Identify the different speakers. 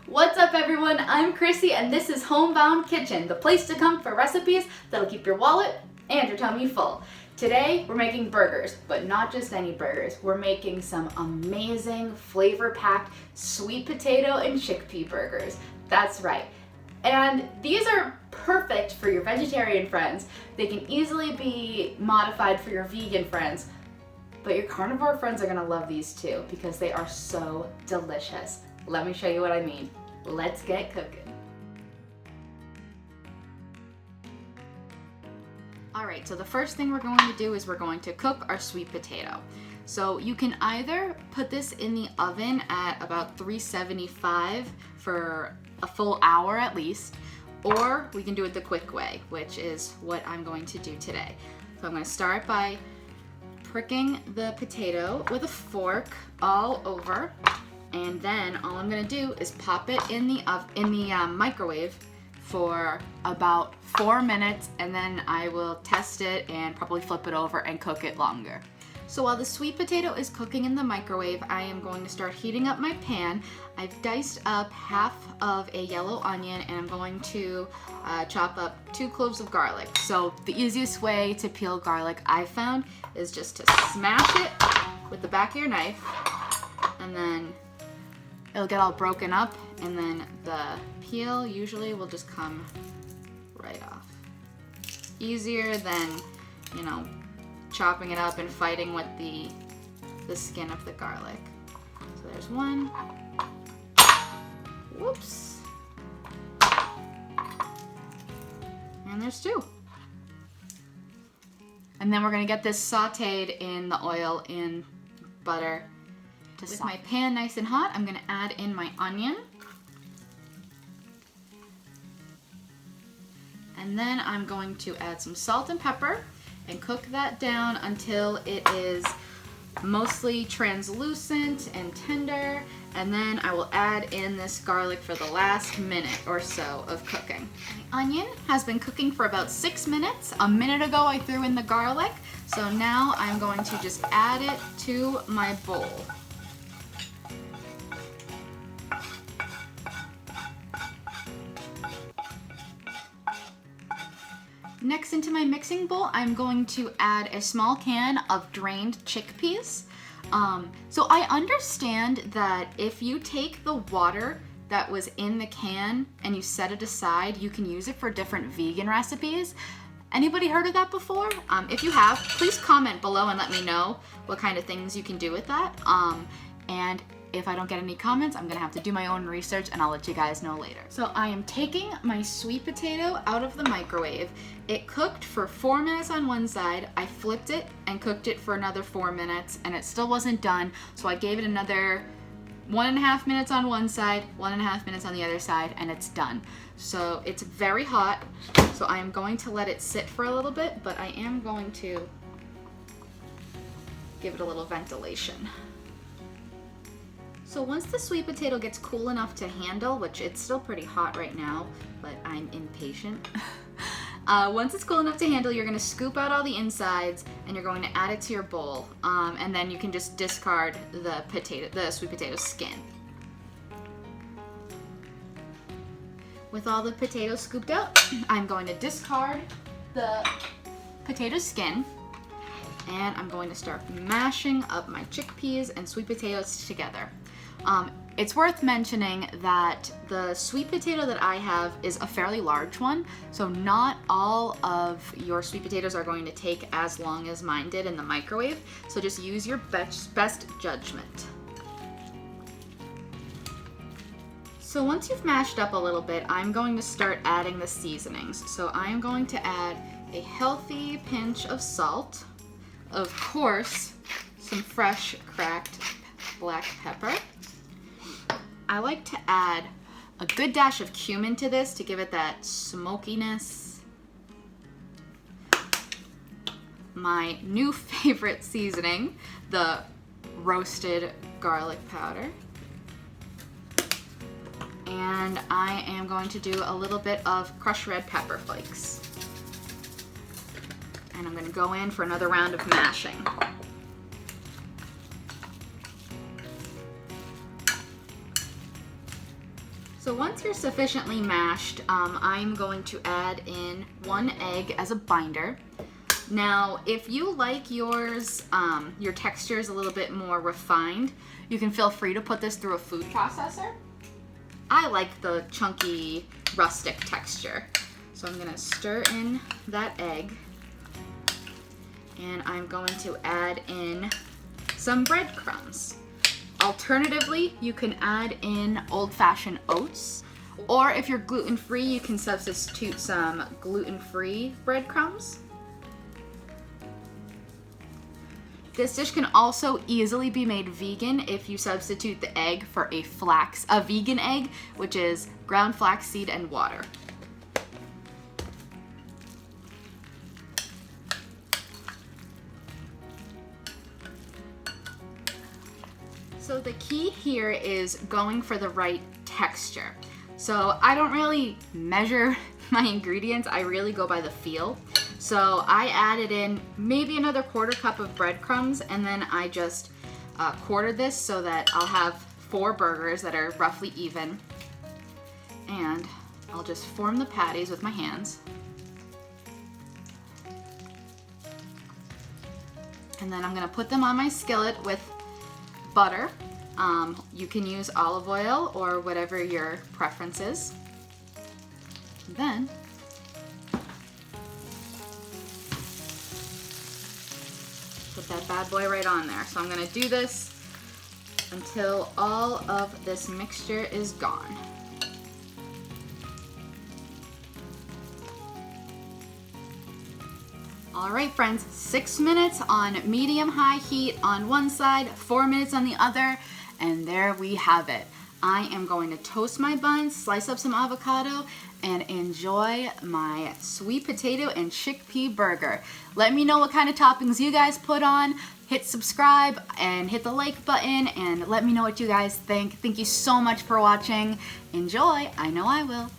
Speaker 1: What's up everyone, I'm Chrissy and this is Homebound Kitchen, the place to come for recipes that'll keep your wallet and your tummy full. Today we're making burgers, but not just any burgers. We're making some amazing flavor-packed sweet potato and chickpea burgers. That's right. And these are perfect for your vegetarian friends. They can easily be modified for your vegan friends, but your carnivore friends are gonna love these too because they are so delicious. Let me show you what I mean. Let's get cooking. All right, so the first thing we're going to do is we're going to cook our sweet potato. So you can either put this in the oven at about 375 for a full hour at least, or we can do it the quick way, which is what I'm going to do today. So I'm going to start by pricking the potato with a fork all over, and then all I'm going to do is pop it in the microwave for about 4 minutes, and then I will test it and probably flip it over and cook it longer. So while the sweet potato is cooking in the microwave, I am going to start heating up my pan. I've diced up half of a yellow onion and I'm going to chop up 2 cloves of garlic. So the easiest way to peel garlic I've found is just to smash it with the back of your knife, and then it'll get all broken up, and then the peel usually will just come right off. Easier than, you know, chopping it up and fighting with the skin of the garlic. So there's one. Whoops. And there's 2. And then we're gonna get this sauteed in the oil and butter. With my pan nice and hot, I'm gonna add in my onion. And then I'm going to add some salt and pepper and cook that down until it is mostly translucent and tender. And then I will add in this garlic for the last minute or so of cooking. My onion has been cooking for about 6 minutes. A minute ago I threw in the garlic, so now I'm going to just add it to my bowl. Next, into my mixing bowl, I'm going to add a small can of drained chickpeas. So I understand that if you take the water that was in the can and you set it aside, you can use it for different vegan recipes. Anybody heard of that before? If you have, please comment below and let me know what kind of things you can do with that. And if I don't get any comments, I'm gonna have to do my own research and I'll let you guys know later. So I am taking my sweet potato out of the microwave. It cooked for 4 minutes on one side. I flipped it and cooked it for another 4 minutes and it still wasn't done. So I gave it another 1.5 minutes on one side, 1.5 minutes on the other side, and it's done. So it's very hot. So I am going to let it sit for a little bit, but I am going to give it a little ventilation. So once the sweet potato gets cool enough to handle, which it's still pretty hot right now, but I'm impatient. Once it's cool enough to handle, you're gonna scoop out all the insides and you're going to add it to your bowl. And then you can just discard the sweet potato skin. With all the potatoes scooped out, I'm going to discard the potato skin. And I'm going to start mashing up my chickpeas and sweet potatoes together. It's worth mentioning that the sweet potato that I have is a fairly large one, so not all of your sweet potatoes are going to take as long as mine did in the microwave, so just use your best judgment. So once you've mashed up a little bit, I'm going to start adding the seasonings. So I am going to add a healthy pinch of salt, of course, some fresh cracked black pepper. I like to add a good dash of cumin to this to give it that smokiness. My new favorite seasoning, the roasted garlic powder. And I am going to do a little bit of crushed red pepper flakes. And I'm going to go in for another round of mashing. So once you're sufficiently mashed, I'm going to add in 1 egg as a binder. Now, if you like yours, your textures a little bit more refined, you can feel free to put this through a food processor. I like the chunky, rustic texture. So I'm gonna stir in that egg, and I'm going to add in some breadcrumbs. Alternatively, you can add in old-fashioned oats, or if you're gluten-free, you can substitute some gluten-free breadcrumbs. This dish can also easily be made vegan if you substitute the egg for a vegan egg, which is ground flaxseed and water. So the key here is going for the right texture. So I don't really measure my ingredients, I really go by the feel. So I added in maybe another 1/4 cup of breadcrumbs, and then I just quartered this so that I'll have 4 burgers that are roughly even. And I'll just form the patties with my hands. And then I'm gonna put them on my skillet with butter. You can use olive oil or whatever your preference is. And then put that bad boy right on there. So I'm gonna do this until all of this mixture is gone. All right, friends, 6 minutes on medium-high heat on one side, 4 minutes on the other, and there we have it. I am going to toast my buns, slice up some avocado, and enjoy my sweet potato and chickpea burger. Let me know what kind of toppings you guys put on. Hit subscribe and hit the like button, and let me know what you guys think. Thank you so much for watching. Enjoy. I know I will.